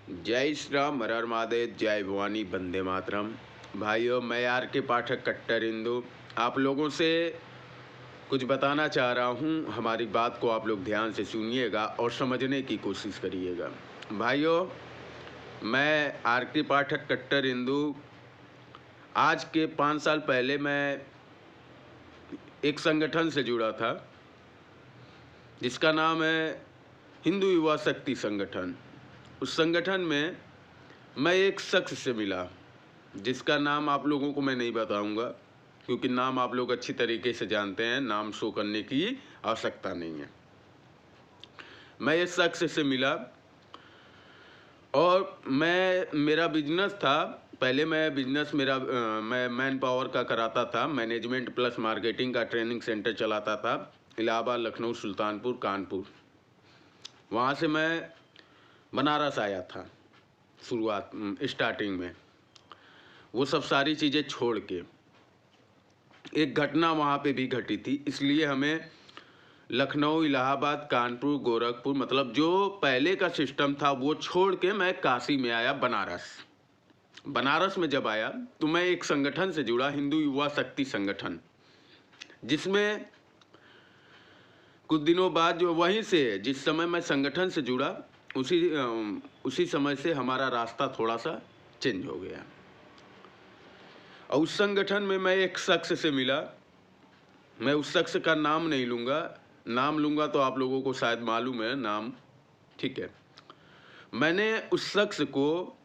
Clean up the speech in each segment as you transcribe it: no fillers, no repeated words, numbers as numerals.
जय श्री राम, हर हर महादेव, जय भवानी, वंदे मातरम। भाइयों, मैं आर के पाठक कट्टर हिंदू आप लोगों से कुछ बताना चाह रहा हूँ। हमारी बात को आप लोग ध्यान से सुनिएगा और समझने की कोशिश करिएगा। भाइयों, मैं आर के पाठक कट्टर हिंदू आज के 5 साल पहले मैं एक संगठन से जुड़ा था जिसका नाम है हिंदू युवा शक्ति संगठन। उस संगठन में मैं एक शख्स से मिला जिसका नाम आप लोगों को मैं नहीं बताऊंगा, क्योंकि नाम आप लोग अच्छी तरीके से जानते हैं, नाम शो करने की आवश्यकता नहीं है। मैं इस शख्स से मिला और मेरा बिजनेस था। पहले मैं मैन पावर का कराता था, मैनेजमेंट प्लस मार्केटिंग का ट्रेनिंग सेंटर चलाता था इलाहाबाद, लखनऊ, सुल्तानपुर, कानपुर। वहाँ से मैं बनारस आया था स्टार्टिंग में। वो सब सारी चीज़ें छोड़ के एक घटना वहाँ पे भी घटी थी, इसलिए हमें लखनऊ, इलाहाबाद, कानपुर, गोरखपुर, मतलब जो पहले का सिस्टम था वो छोड़ के मैं काशी में आया, बनारस में जब आया तो मैं एक संगठन से जुड़ा, हिंदू युवा शक्ति संगठन, जिसमें कुछ दिनों बाद जो वहीं से जिस समय मैं संगठन से जुड़ा उसी समय से हमारा रास्ता थोड़ा सा चेंज हो गया। और उस संगठन में मैं एक शख्स से मिला। मैं उस शख्स का नाम नहीं लूँगा, नाम लूँगा तो आप लोगों को शायद मालूम है नाम, ठीक है। मैंने उस शख्स को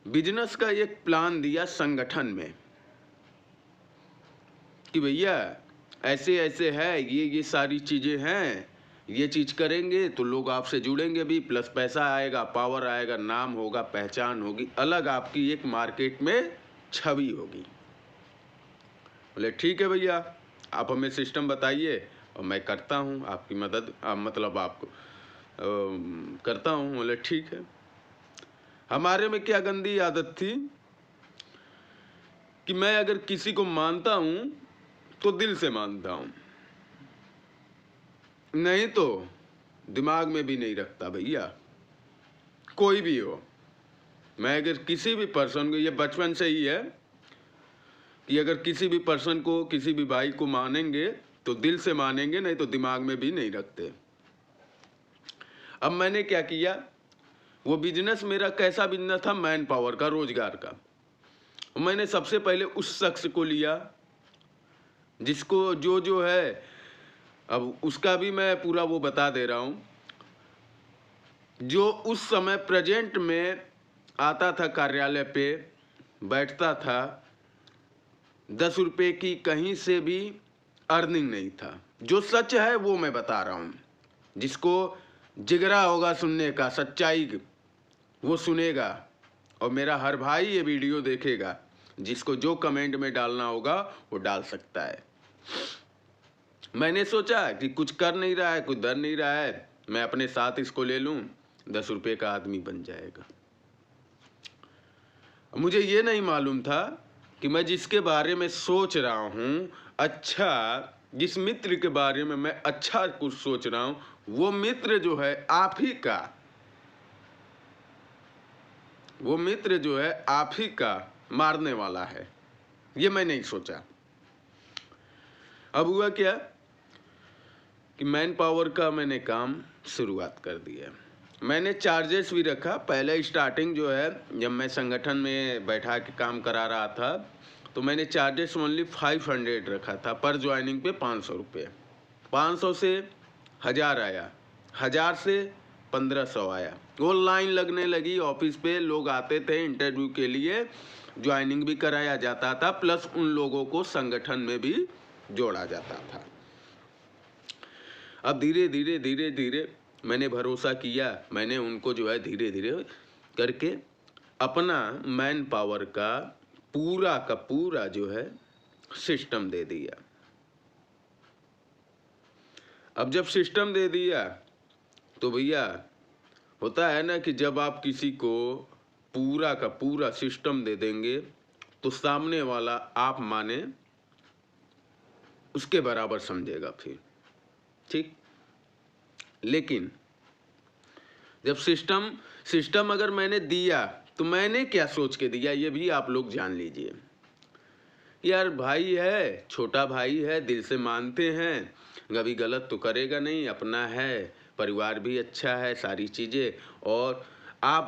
बिजनेस का एक प्लान दिया संगठन में कि भैया ऐसे ऐसे है, ये सारी चीज़ें हैं, ये चीज़ करेंगे तो लोग आपसे जुड़ेंगे भी, प्लस पैसा आएगा, पावर आएगा, नाम होगा, पहचान होगी, अलग आपकी एक मार्केट में छवि होगी। बोले ठीक है भैया, आप हमें सिस्टम बताइए और मैं करता हूँ आपकी मदद, मतलब आपको करता हूँ। बोले ठीक है। हमारे में क्या गंदी आदत थी कि मैं अगर किसी को मानता हूँ तो दिल से मानता हूँ, नहीं तो दिमाग में भी नहीं रखता भैया, कोई भी हो। मैं अगर किसी भी पर्सन को, ये बचपन से ही है कि अगर किसी भी पर्सन को, किसी भी भाई को मानेंगे तो दिल से मानेंगे, नहीं तो दिमाग में भी नहीं रखते। अब मैंने क्या किया, वो बिजनेस मेरा कैसा बिजनेस था, मैन पावर का, रोजगार का। मैंने सबसे पहले उस शख्स को लिया जिसको जो है, अब उसका भी मैं पूरा वो बता दे रहा हूँ, जो उस समय प्रेजेंट में आता था कार्यालय पे, बैठता था, 10 रुपये की कहीं से भी अर्निंग नहीं था। जो सच है वो मैं बता रहा हूँ, जिसको जिगरा होगा सुनने का, सच्चाई वो सुनेगा, और मेरा हर भाई ये वीडियो देखेगा। जिसको जो कमेंट में डालना होगा वो डाल सकता है। मैंने सोचा कि कुछ कर नहीं रहा है, कुछ डर नहीं रहा है, मैं अपने साथ इसको ले लूं, 10 रुपये का आदमी बन जाएगा। मुझे ये नहीं मालूम था कि मैं जिसके बारे में सोच रहा हूँ, अच्छा, जिस मित्र के बारे में मैं अच्छा कुछ सोच रहा हूँ, वो मित्र जो है आप ही का, वो मित्र जो है आप ही का मारने वाला है। ये मैं नहीं सोचा। अब हुआ क्या कि मैन पावर का मैंने काम शुरुआत कर दिया। मैंने चार्जेस भी रखा। पहले स्टार्टिंग जो है, जब मैं संगठन में बैठा के काम करा रहा था तो मैंने चार्जेस ओनली 500 रखा था, पर ज्वाइनिंग पे 500 रुपये। 500 से 1000 आया, 1000 से 1500 आया। वो लाइन लगने लगी, ऑफिस पे लोग आते थे इंटरव्यू के लिए, ज्वाइनिंग भी कराया जाता था, प्लस उन लोगों को संगठन में भी जोड़ा जाता था। अब धीरे धीरे धीरे धीरे मैंने भरोसा किया, मैंने उनको जो है धीरे धीरे करके अपना मैन पावर का पूरा जो है सिस्टम दे दिया। अब जब सिस्टम दे दिया तो भैया होता है ना कि जब आप किसी को पूरा का पूरा सिस्टम दे देंगे तो सामने वाला आप माने उसके बराबर समझेगा फिर, ठीक। लेकिन जब सिस्टम अगर मैंने दिया तो मैंने क्या सोच के दिया, ये भी आप लोग जान लीजिए। यार भाई है, छोटा भाई है, दिल से मानते हैं, कभी गलत तो करेगा नहीं, अपना है, परिवार भी अच्छा है, सारी चीज़ें। और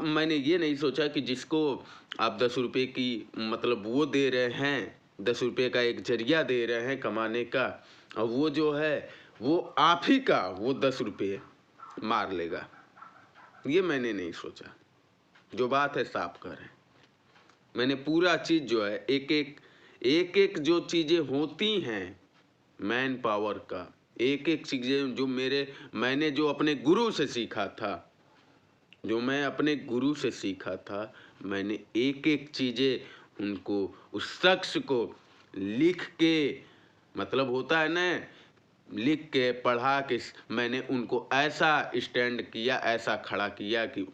मैंने ये नहीं सोचा कि जिसको आप 10 रुपये की मतलब वो दे रहे हैं, 10 रुपये का एक जरिया दे रहे हैं कमाने का, और वो जो है वो आप ही का वो 10 रुपये मार लेगा। ये मैंने नहीं सोचा। जो बात है साफ करें, मैंने पूरा चीज़ जो है एक एक जो चीज़ें होती हैं मैन पावर का, एक एक चीज़ें जो मैंने जो अपने गुरु से सीखा था, जो मैं अपने गुरु से सीखा था, मैंने एक एक चीज़ें उनको, उस शख्स को लिख के, मतलब होता है ना, लिख के पढ़ा के मैंने उनको ऐसा स्टैंड किया, ऐसा खड़ा किया कि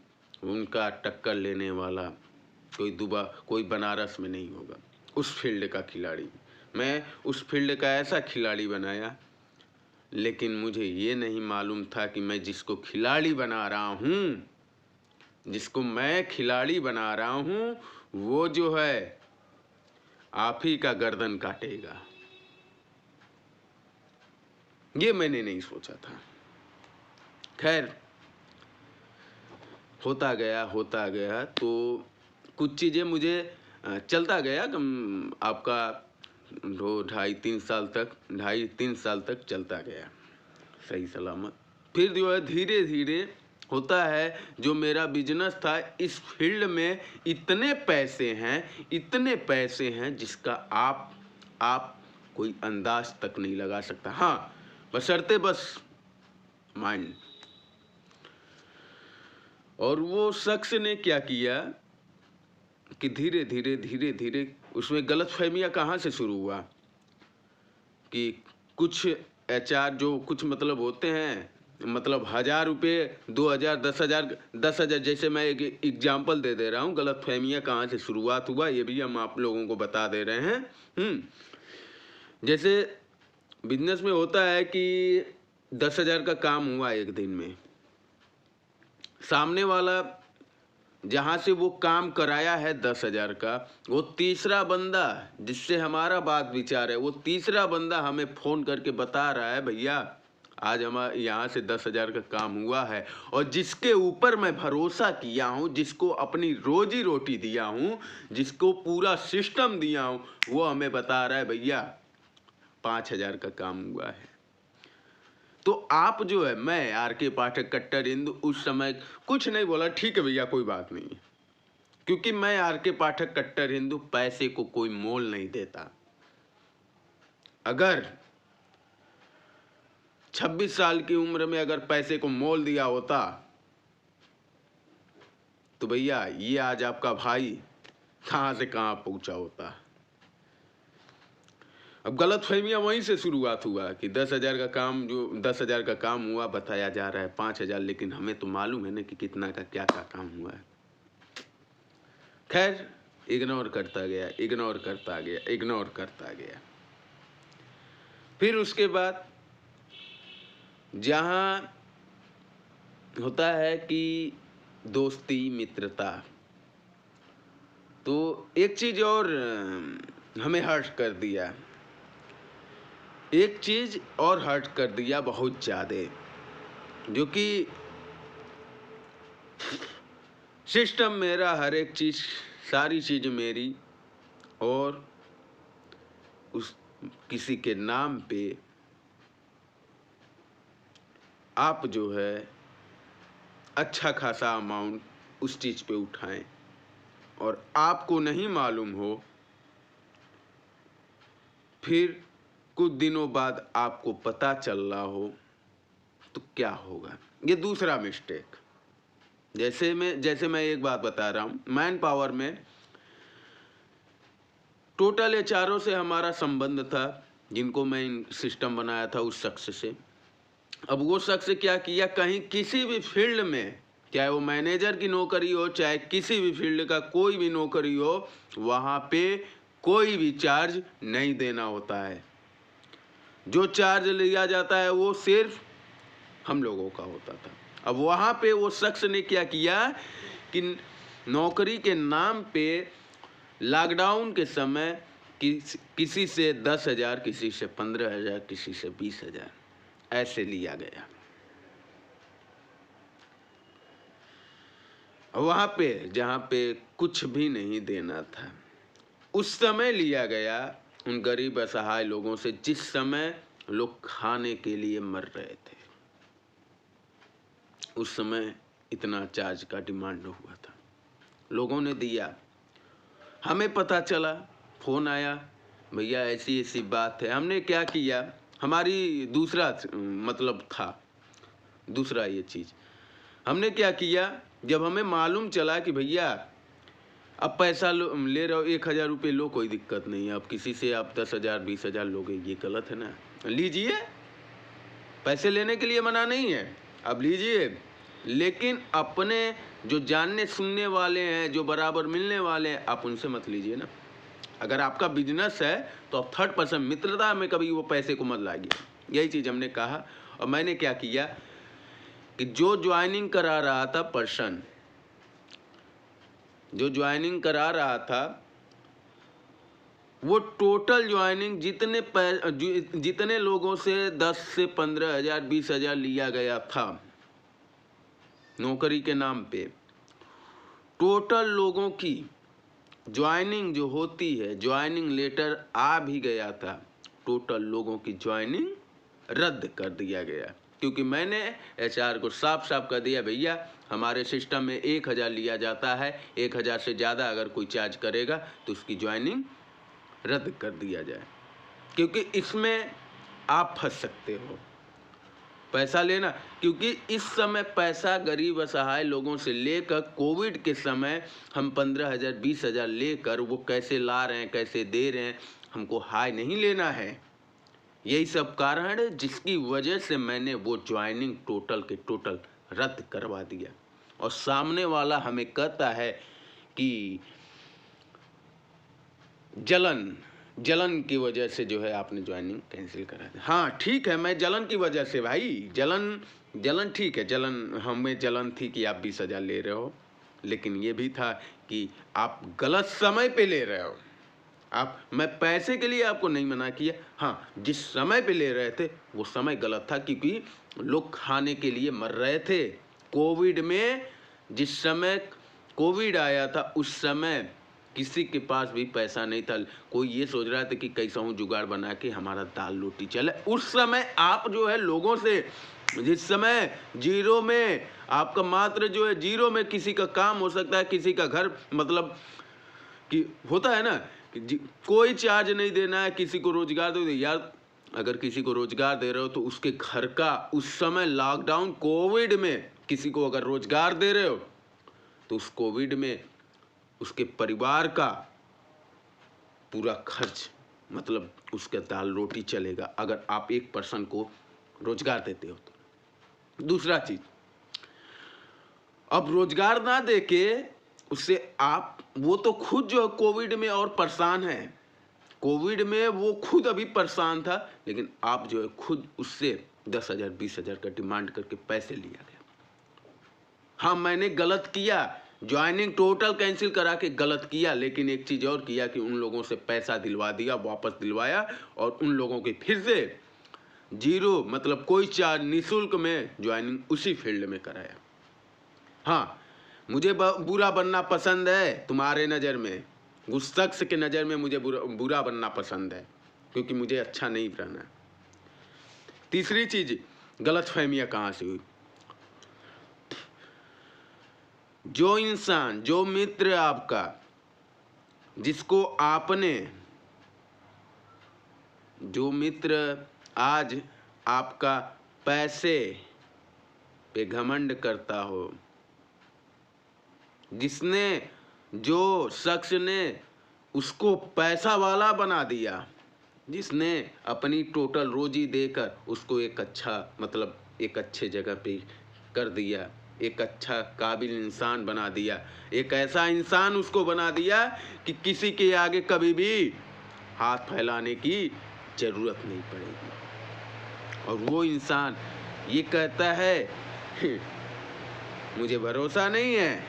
उनका टक्कर लेने वाला कोई बनारस में नहीं होगा। उस फील्ड का खिलाड़ी, मैं उस फील्ड का ऐसा खिलाड़ी बनाया। लेकिन मुझे ये नहीं मालूम था कि मैं जिसको खिलाड़ी बना रहा हूँ, जिसको मैं खिलाड़ी बना रहा हूँ, वो जो है आप ही का गर्दन काटेगा। ये मैंने नहीं सोचा था। खैर होता गया तो कुछ चीज़ें मुझे चलता गया। आपका 2.5-3 साल तक चलता गया सही सलामत। फिर जो है धीरे धीरे होता है, जो मेरा बिजनेस था, इस फील्ड में इतने पैसे हैं जिसका आप कोई अंदाज तक नहीं लगा सकता। हाँ, बशर्ते बस माइंड। और वो शख्स ने क्या किया कि धीरे धीरे उसमें गलतफहमियां कहाँ से शुरू हुआ कि कुछ एचआर जो कुछ मतलब होते हैं, मतलब 1000 रुपये, 2000, 10,000, जैसे मैं एक एग्जाम्पल दे रहा हूँ। गलतफहमियां कहाँ से शुरुआत हुआ ये भी हम आप लोगों को बता दे रहे हैं। जैसे बिजनेस में होता है कि 10,000 का काम हुआ एक दिन में, सामने वाला जहाँ से वो काम कराया है 10,000 का, वो तीसरा बंदा जिससे हमारा बात विचार है, वो तीसरा बंदा हमें फ़ोन करके बता रहा है, भैया आज हमारे यहाँ से 10,000 का काम हुआ है। और जिसके ऊपर मैं भरोसा किया हूँ, जिसको अपनी रोजी रोटी दिया हूँ, जिसको पूरा सिस्टम दिया हूँ, वो हमें बता रहा है भैया 5,000 का काम हुआ है। तो आप जो है, मैं आर.के. पाठक कट्टर हिंदू उस समय कुछ नहीं बोला, ठीक है भैया कोई बात नहीं, क्योंकि मैं आर.के. पाठक कट्टर हिंदू पैसे को कोई मोल नहीं देता। अगर 26 साल की उम्र में अगर पैसे को मोल दिया होता तो भैया ये आज आपका भाई कहाँ से कहाँ पहुंचा होता। अब गलतफहमियां वहीं से शुरुआत हुआ कि 10,000 का काम, जो 10,000 का काम हुआ बताया जा रहा है 5,000, लेकिन हमें तो मालूम है ना कि कितना का क्या काम हुआ है। खैर इग्नोर करता गया। फिर उसके बाद जहाँ होता है कि दोस्ती मित्रता, तो एक चीज़ और हमें हर्ट कर दिया, बहुत ज़्यादा, जो कि सिस्टम मेरा, हर एक चीज़, सारी चीज़ मेरी, और उस किसी के नाम पे आप जो है अच्छा खासा अमाउंट उस चीज़ पे उठाएं और आपको नहीं मालूम हो, फिर कुछ दिनों बाद आपको पता चल रहा हो, तो क्या होगा। ये दूसरा मिस्टेक। जैसे मैं एक बात बता रहा हूँ, मैन पावर में टोटल एचआरओ से हमारा संबंध था, जिनको मैं सिस्टम बनाया था उस शख्स से। अब वो शख्स क्या किया, कहीं किसी भी फील्ड में, चाहे वो मैनेजर की नौकरी हो, चाहे किसी भी फील्ड का कोई भी नौकरी हो, वहाँ पे कोई भी चार्ज नहीं देना होता है। जो चार्ज लिया जाता है वो सिर्फ हम लोगों का होता था। अब वहाँ पे वो शख्स ने क्या किया कि नौकरी के नाम पे लॉकडाउन के समय किसी से 10,000, किसी से 15,000, किसी से 20,000 ऐसे लिया गया। वहाँ पे जहाँ पे कुछ भी नहीं देना था, उस समय लिया गया उन गरीब असहाय लोगों से जिस समय लोग खाने के लिए मर रहे थे। उस समय इतना चार्ज का डिमांड हुआ था, लोगों ने दिया। हमें पता चला, फोन आया, भैया ऐसी ऐसी बात है। हमने क्या किया, हमारी दूसरा मतलब था, दूसरा ये चीज़ हमने क्या किया, जब हमें मालूम चला कि भैया अब पैसा ले रहे हो 1,000 रुपये लो, कोई दिक्कत नहीं है। अब किसी से आप 10,000 20,000 लोगे, ये गलत है ना। लीजिए, पैसे लेने के लिए मना नहीं है, अब लीजिए, लेकिन अपने जो जानने सुनने वाले हैं, जो बराबर मिलने वाले हैं, आप उनसे मत लीजिए ना। अगर आपका बिजनेस है तो आप थर्ड पर्सन मित्रता में कभी वो पैसे को मत लाइए। यही चीज़ हमने कहा। और मैंने क्या किया कि जो ज्वाइनिंग करा रहा था पर्सन, जो ज्वाइनिंग करा रहा था, वो टोटल ज्वाइनिंग जितने लोगों से 10 से 15,000 20,000 लिया गया था नौकरी के नाम पे, टोटल लोगों की ज्वाइनिंग जो होती है, ज्वाइनिंग लेटर आ भी गया था, टोटल लोगों की ज्वाइनिंग रद्द कर दिया गया। क्योंकि मैंने HR को साफ साफ कर दिया, भैया हमारे सिस्टम में 1,000 लिया जाता है, 1,000 से ज़्यादा अगर कोई चार्ज करेगा तो उसकी ज्वाइनिंग रद्द कर दिया जाए। क्योंकि इसमें आप फंस सकते हो पैसा लेना, क्योंकि इस समय पैसा गरीब असहाय लोगों से लेकर कोविड के समय हम 15,000 20,000 लेकर वो कैसे ला रहे हैं, कैसे दे रहे हैं, हमको हाई नहीं लेना है। यही सब कारण है जिसकी वजह से मैंने वो ज्वाइनिंग टोटल के टोटल रद्द करवा दिया। और सामने वाला हमें कहता है कि जलन की वजह से जो है आपने ज्वाइनिंग कैंसिल करा दी। हाँ ठीक है, मैं जलन की वजह से, भाई जलन ठीक है, हमें जलन थी कि आप 20,000 ले रहे हो, लेकिन ये भी था कि आप गलत समय पे ले रहे हो। मैं पैसे के लिए आपको नहीं मना किया, हाँ जिस समय पे ले रहे थे वो समय गलत था, क्योंकि लोग खाने के लिए मर रहे थे। कोविड में, जिस समय कोविड आया था उस समय किसी के पास भी पैसा नहीं था। कोई ये सोच रहा था कि कैसा हूँ जुगाड़ बना के हमारा दाल रोटी चले। उस समय आप जो है लोगों से, जिस समय जीरो में आपका मात्र जो है, जीरो में किसी का काम हो सकता है, किसी का घर, मतलब कि होता है ना कि कोई चार्ज नहीं देना है, किसी को रोजगार दो यार। अगर किसी को रोजगार दे रहे हो तो उसके घर का, उस समय लॉकडाउन कोविड में किसी को अगर रोजगार दे रहे हो तो उस कोविड में उसके परिवार का पूरा खर्च, मतलब उसका दाल रोटी चलेगा, अगर आप एक पर्सन को रोजगार देते हो तो। दूसरा चीज, अब रोजगार ना देके उससे आप, वो तो खुद जो है कोविड में और परेशान है, कोविड में वो खुद अभी परेशान था, लेकिन आप जो है खुद उससे 10,000 20,000 का डिमांड करके पैसे लिया गया। हाँ मैंने गलत किया, ज्वाइनिंग टोटल कैंसिल करा के गलत किया, लेकिन एक चीज और किया कि उन लोगों से पैसा दिलवा दिया, वापस दिलवाया, और उन लोगों की फिर से जीरो, मतलब कोई चार्ज, निःशुल्क में ज्वाइनिंग उसी फील्ड में कराया। हाँ मुझे बुरा बनना पसंद है तुम्हारे नज़र में, उस शख्स के नज़र में मुझे बुरा बनना पसंद है, क्योंकि मुझे अच्छा नहीं रहना। तीसरी चीज, गलतफहमियां कहाँ से हुई। जो इंसान, जो मित्र आपका, जिसको आपने, जो मित्र आज आपका पैसे पे घमंड करता हो, जिसने, जो शख्स ने उसको पैसा वाला बना दिया, जिसने अपनी टोटल रोजी देकर उसको एक अच्छा, मतलब एक अच्छे जगह पे कर दिया, एक अच्छा काबिल इंसान बना दिया, एक ऐसा इंसान उसको बना दिया कि किसी के आगे कभी भी हाथ फैलाने की जरूरत नहीं पड़ेगी। और वो इंसान ये कहता है मुझे भरोसा नहीं है।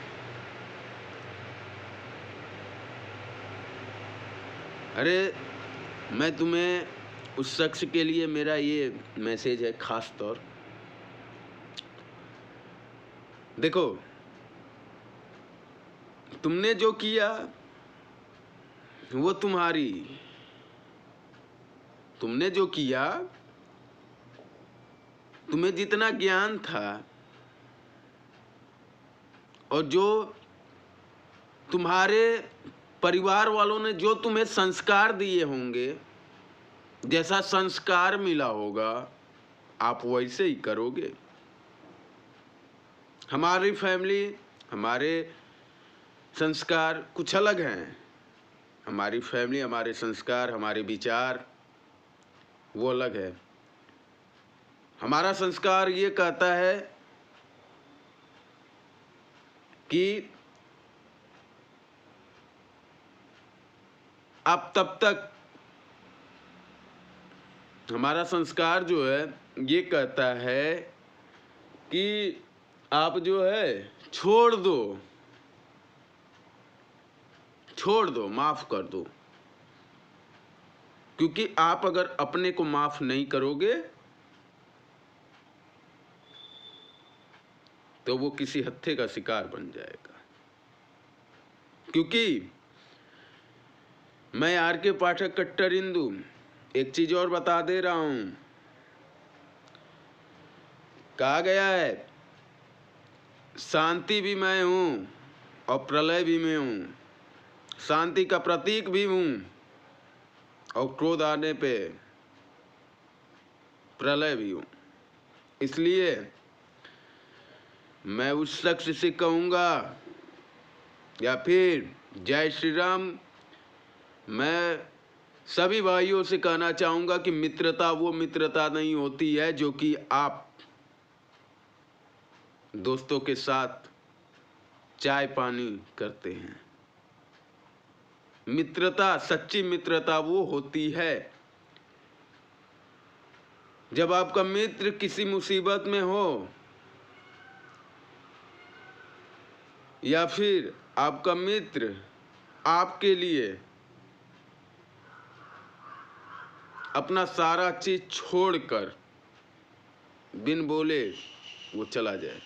अरे मैं तुम्हें उस शख्स के लिए मेरा ये मैसेज है खास तौर। देखो, तुमने जो किया वो तुमने जो किया, तुम्हें जितना ज्ञान था और जो तुम्हारे परिवार वालों ने जो तुम्हें संस्कार दिए होंगे, जैसा संस्कार मिला होगा, आप वैसे ही करोगे। हमारी फैमिली, हमारे संस्कार कुछ अलग हैं। हमारी फैमिली, हमारे संस्कार, हमारे विचार वो अलग है। हमारा संस्कार ये कहता है कि आप तब तक, हमारा संस्कार जो है ये कहता है कि आप जो है छोड़ दो, माफ कर दो। क्योंकि आप अगर अपने को माफ नहीं करोगे तो वो किसी हत्थे का शिकार बन जाएगा। क्योंकि मैं आर के पाठक कट्टर हिंदू, एक चीज और बता दे रहा हूं। कहा गया है शांति भी मैं हूं और प्रलय भी मैं हूं। शांति का प्रतीक भी हूं और क्रोध आने पे प्रलय भी हूं। इसलिए मैं उस शख्स से कहूंगा, या फिर जय श्री राम, मैं सभी भाइयों से कहना चाहूंगा कि मित्रता वो मित्रता नहीं होती है जो कि आप दोस्तों के साथ चाय पानी करते हैं। मित्रता, सच्ची मित्रता वो होती है जब आपका मित्र किसी मुसीबत में हो, या फिर आपका मित्र आपके लिए अपना सारा चीज छोड़कर बिन बोले वो चला जाए।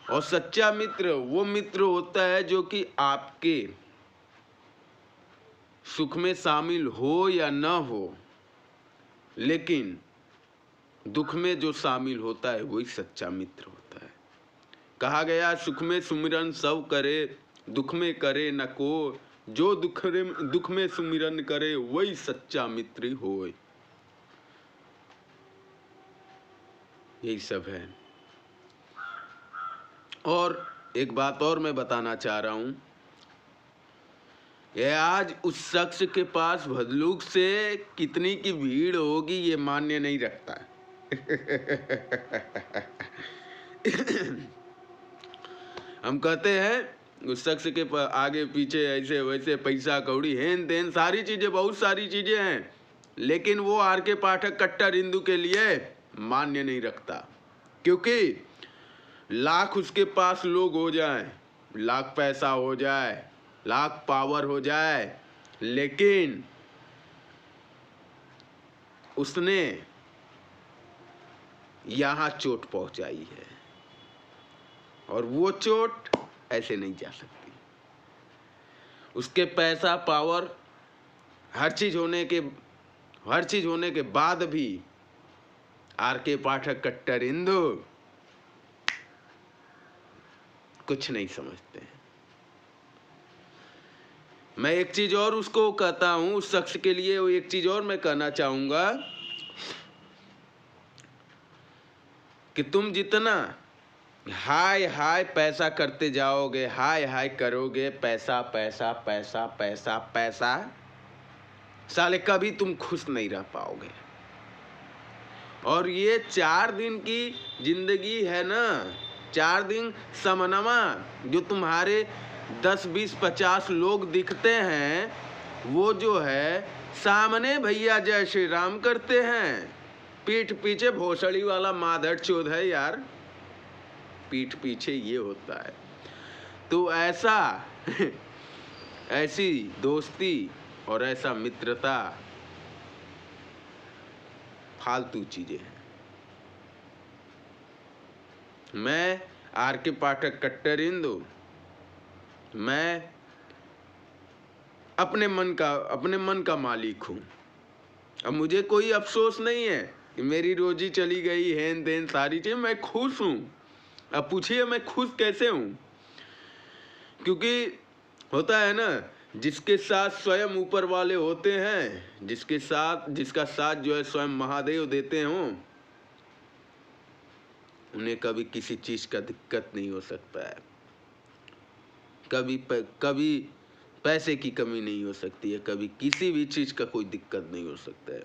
और सच्चा मित्र वो मित्र होता है जो कि आपके सुख में शामिल हो या न हो, लेकिन दुख में जो शामिल होता है वही सच्चा मित्र होता है। कहा गया सुख में सुमिरन सब करे, दुख में करे न को, जो दुख में सुमिरन करे वही सच्चा मित्र होय। यही सब है। और एक बात और मैं बताना चाह रहा हूं, ये आज उस शख्स के पास भदलूक से कितनी की भीड़ होगी ये मान्य नहीं रखता। हम कहते हैं उस शख्स के आगे पीछे ऐसे वैसे पैसा कौड़ी हेन तेन सारी चीजें, बहुत सारी चीजें हैं, लेकिन वो आर के पाठक कट्टर हिंदू के लिए मान्य नहीं रखता। क्योंकि लाख उसके पास लोग हो जाएं, लाख पैसा हो जाए, लाख पावर हो जाए, लेकिन उसने यहां चोट पहुंचाई है और वो चोट ऐसे नहीं जा सकती। उसके पैसा, पावर, हर चीज होने के बाद भी आर के पाठक कट्टर हिंदू कुछ नहीं समझते हैं। मैं एक चीज और उसको कहता हूं, उस शख्स के लिए वो एक चीज और मैं कहना चाहूंगा कि तुम जितना हाय हाय पैसा करते जाओगे, हाय हाय करोगे, पैसा पैसा पैसा पैसा पैसा, साले कभी तुम खुश नहीं रह पाओगे। और ये 4 दिन की जिंदगी है ना, 4 दिन समनमा, जो तुम्हारे 10 20 50 लोग दिखते हैं, वो जो है सामने भैया जय श्री राम करते हैं, पीठ पीछे भोसड़ी वाला माधर चोद है यार। पीठ पीछे ये होता है। तो ऐसा ऐसी दोस्ती और ऐसा मित्रता फालतू चीजें हैं। मैं आर के पाठक कट्टर हिंदू, मैं अपने मन का मालिक हूँ। अब मुझे कोई अफसोस नहीं है कि मेरी रोजी चली गई, हेन देन सारी चीज़, मैं खुश हूँ। अब पूछिए मैं खुश कैसे हूँ? क्योंकि होता है ना, जिसके साथ स्वयं ऊपर वाले होते हैं, जिसका साथ जो है स्वयं महादेव देते हों, उन्हें कभी किसी चीज़ का दिक्कत नहीं हो सकता है। कभी पैसे की कमी नहीं हो सकती है, कभी किसी भी चीज़ का कोई दिक्कत नहीं हो सकता है।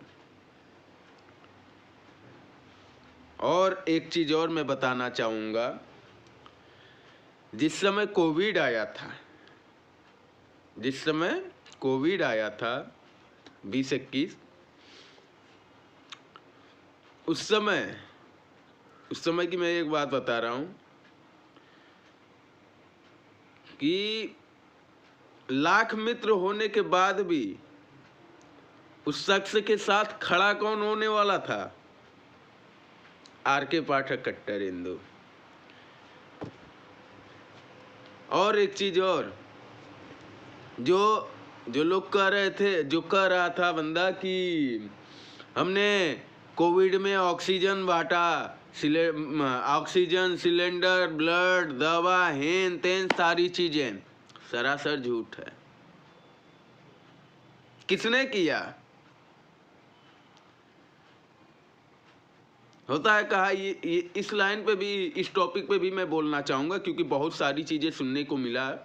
और एक चीज़ और मैं बताना चाहूँगा, जिस समय कोविड आया था 2021, उस समय की मैं एक बात बता रहा हूँ कि लाख मित्र होने के बाद भी उस शख्स के साथ खड़ा कौन होने वाला था? आर के पाठक कट्टर हिंदू। और एक चीज और, जो लोग कह रहे थे, जो कह रहा था बंदा कि हमने कोविड में ऑक्सीजन बांटा, ऑक्सीजन सिलेंडर, ब्लड, दवा, हेन तेन सारी चीजें, सरासर झूठ है। किसने किया? होता है कहा, ये इस लाइन पे भी, इस टॉपिक पे भी मैं बोलना चाहूँगा, क्योंकि बहुत सारी चीज़ें सुनने को मिला।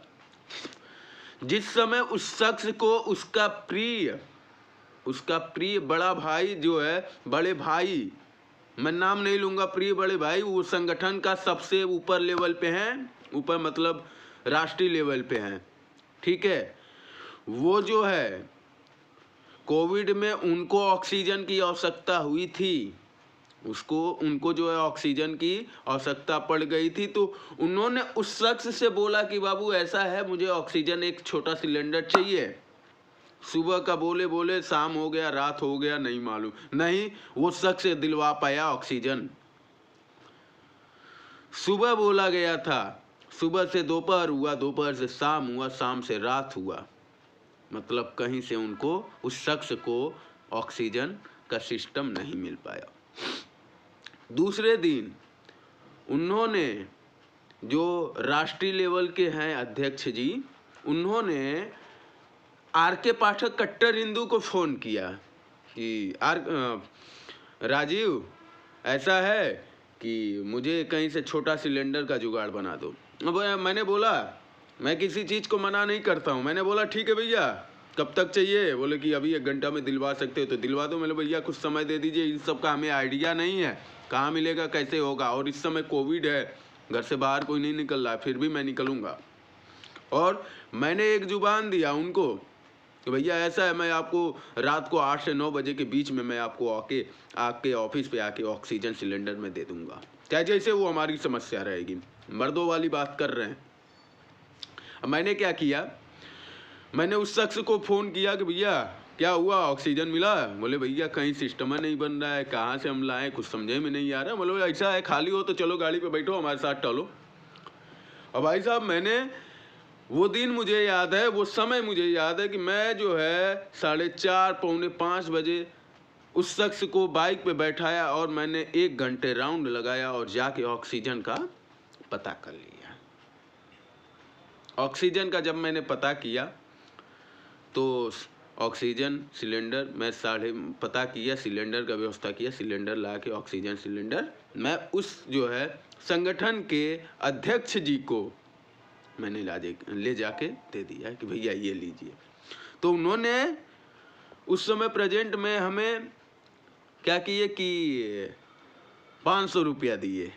जिस समय उस शख्स को उसका प्रिय बड़ा भाई जो है, बड़े भाई, मैं नाम नहीं लूँगा, प्रिय बड़े भाई, वो संगठन का सबसे ऊपर लेवल पे हैं, ऊपर मतलब राष्ट्रीय लेवल पे हैं, ठीक है। वो जो है कोविड में उनको ऑक्सीजन की आवश्यकता हुई थी, उनको जो है ऑक्सीजन की आवश्यकता पड़ गई थी, तो उन्होंने उस शख्स से बोला कि बाबू ऐसा है, मुझे ऑक्सीजन एक छोटा सिलेंडर चाहिए। सुबह का बोले शाम हो गया, रात हो गया, नहीं मालूम, नहीं वो शख्स दिलवा पाया ऑक्सीजन। सुबह बोला गया था, सुबह से दोपहर हुआ, दोपहर से शाम हुआ, शाम से रात हुआ, मतलब कहीं से उनको, उस शख्स को ऑक्सीजन का सिस्टम नहीं मिल पाया। दूसरे दिन उन्होंने, जो राष्ट्रीय लेवल के हैं अध्यक्ष जी, उन्होंने आर के पाठक कट्टर हिंदू को फ़ोन किया कि राजीव, ऐसा है कि मुझे कहीं से छोटा सिलेंडर का जुगाड़ बना दो। अब मैंने बोला, मैं किसी चीज़ को मना नहीं करता हूँ, मैंने बोला ठीक है भैया, कब तक चाहिए? बोले कि अभी 1 घंटा में दिलवा सकते हो तो दिलवा दो। मैंने भैया कुछ समय दे दीजिए, इन सब का हमें आइडिया नहीं है, कहाँ मिलेगा, कैसे होगा, और इस समय कोविड है, घर से बाहर कोई नहीं निकल रहा है, फिर भी मैं निकलूँगा। और मैंने एक जुबान दिया उनको कि भैया ऐसा है, मैं आपको रात को 8 से 9 बजे के बीच में मैं आपको आपके ऑफिस पे आके ऑक्सीजन सिलेंडर में दे दूँगा, चाहे जैसे वो हमारी समस्या रहेगी। मर्दों वाली बात कर रहे हैं। अब मैंने क्या किया, मैंने उस शख्स को फ़ोन किया कि भैया क्या हुआ, ऑक्सीजन मिला? बोले भैया कहीं सिस्टम नहीं बन रहा है, कहाँ से हम लाएं, कुछ समझे में नहीं आ रहा। बोले ऐसा है, खाली हो तो चलो गाड़ी पे बैठो, हमारे साथ टहलो। और भाई साहब, मैंने वो दिन मुझे याद है, वो समय मुझे याद है कि मैं जो है 4:30 पौने 5 बजे उस शख्स को बाइक पे बैठाया और मैंने 1 घंटे राउंड लगाया और जाके ऑक्सीजन का पता कर लिया। ऑक्सीजन का जब मैंने पता किया तो ऑक्सीजन सिलेंडर मैं पता किया, सिलेंडर का व्यवस्था किया, सिलेंडर ला के ऑक्सीजन सिलेंडर मैं उस जो है संगठन के अध्यक्ष जी को मैंने ले जाके दे दिया कि भैया ये लीजिए। तो उन्होंने उस समय प्रेजेंट में हमें क्या किए कि 500 रुपया दिए,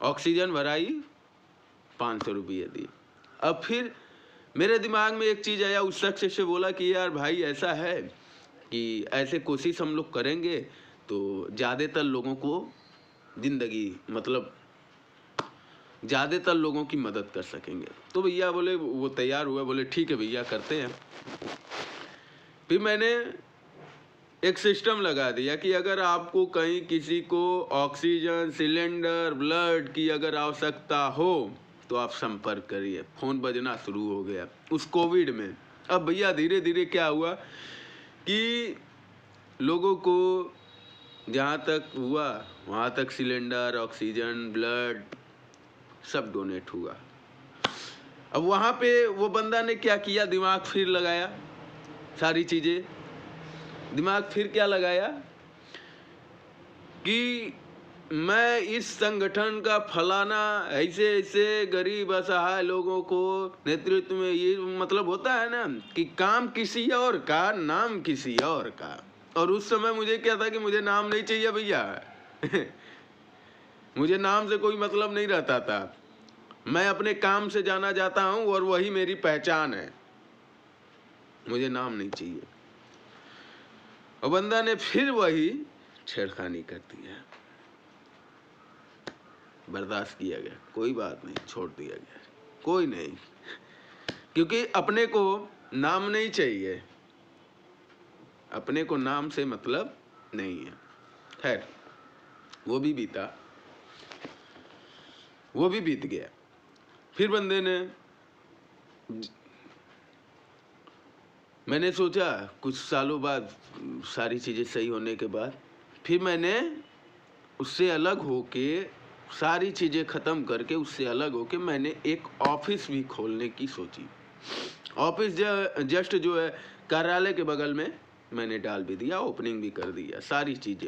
ऑक्सीजन भराई, 500 रुपये दिए। अब फिर मेरे दिमाग में एक चीज़ आया, उस शख्स से बोला कि यार भाई ऐसा है कि ऐसे कोशिश हम लोग करेंगे तो ज़्यादातर लोगों को ज़िंदगी मतलब ज़्यादातर लोगों की मदद कर सकेंगे। तो भैया बोले, वो तैयार हुआ, बोले ठीक है भैया करते हैं। फिर मैंने एक सिस्टम लगा दिया कि अगर आपको कहीं किसी को ऑक्सीजन सिलेंडर ब्लड की अगर आवश्यकता हो तो आप संपर्क करिए। फ़ोन बजना शुरू हो गया उस कोविड में। अब भैया धीरे धीरे क्या हुआ कि लोगों को जहाँ तक हुआ वहाँ तक सिलेंडर ऑक्सीजन ब्लड सब डोनेट हुआ। अब वहाँ पे वो बंदा ने क्या किया, दिमाग फिर लगाया, सारी चीज़ें दिमाग फिर क्या लगाया कि मैं इस संगठन का फलाना ऐसे ऐसे गरीब असहाय लोगों को नेतृत्व में, ये मतलब होता है ना कि काम किसी और का नाम किसी और का। और उस समय मुझे क्या था कि मुझे नाम नहीं चाहिए भैया मुझे नाम से कोई मतलब नहीं रहता था। मैं अपने काम से जाना जाता हूँ और वही मेरी पहचान है, मुझे नाम नहीं चाहिए। और बंदा ने फिर वही छेड़खानी कर दिया। बर्दाश्त किया गया, कोई बात नहीं, छोड़ दिया गया, कोई नहीं, क्योंकि अपने को नाम नहीं चाहिए, अपने को नाम से मतलब नहीं है। खैर वो भी बीता, वो भी बीत गया। फिर बंदे ने, मैंने सोचा कुछ सालों बाद सारी चीज़ें सही होने के बाद फिर मैंने उससे अलग होके सारी चीज़ें ख़त्म करके उससे अलग होके मैंने एक ऑफिस भी खोलने की सोची। ऑफिस जस्ट जो है कार्यालय के बगल में मैंने डाल भी दिया, ओपनिंग भी कर दिया, सारी चीज़ें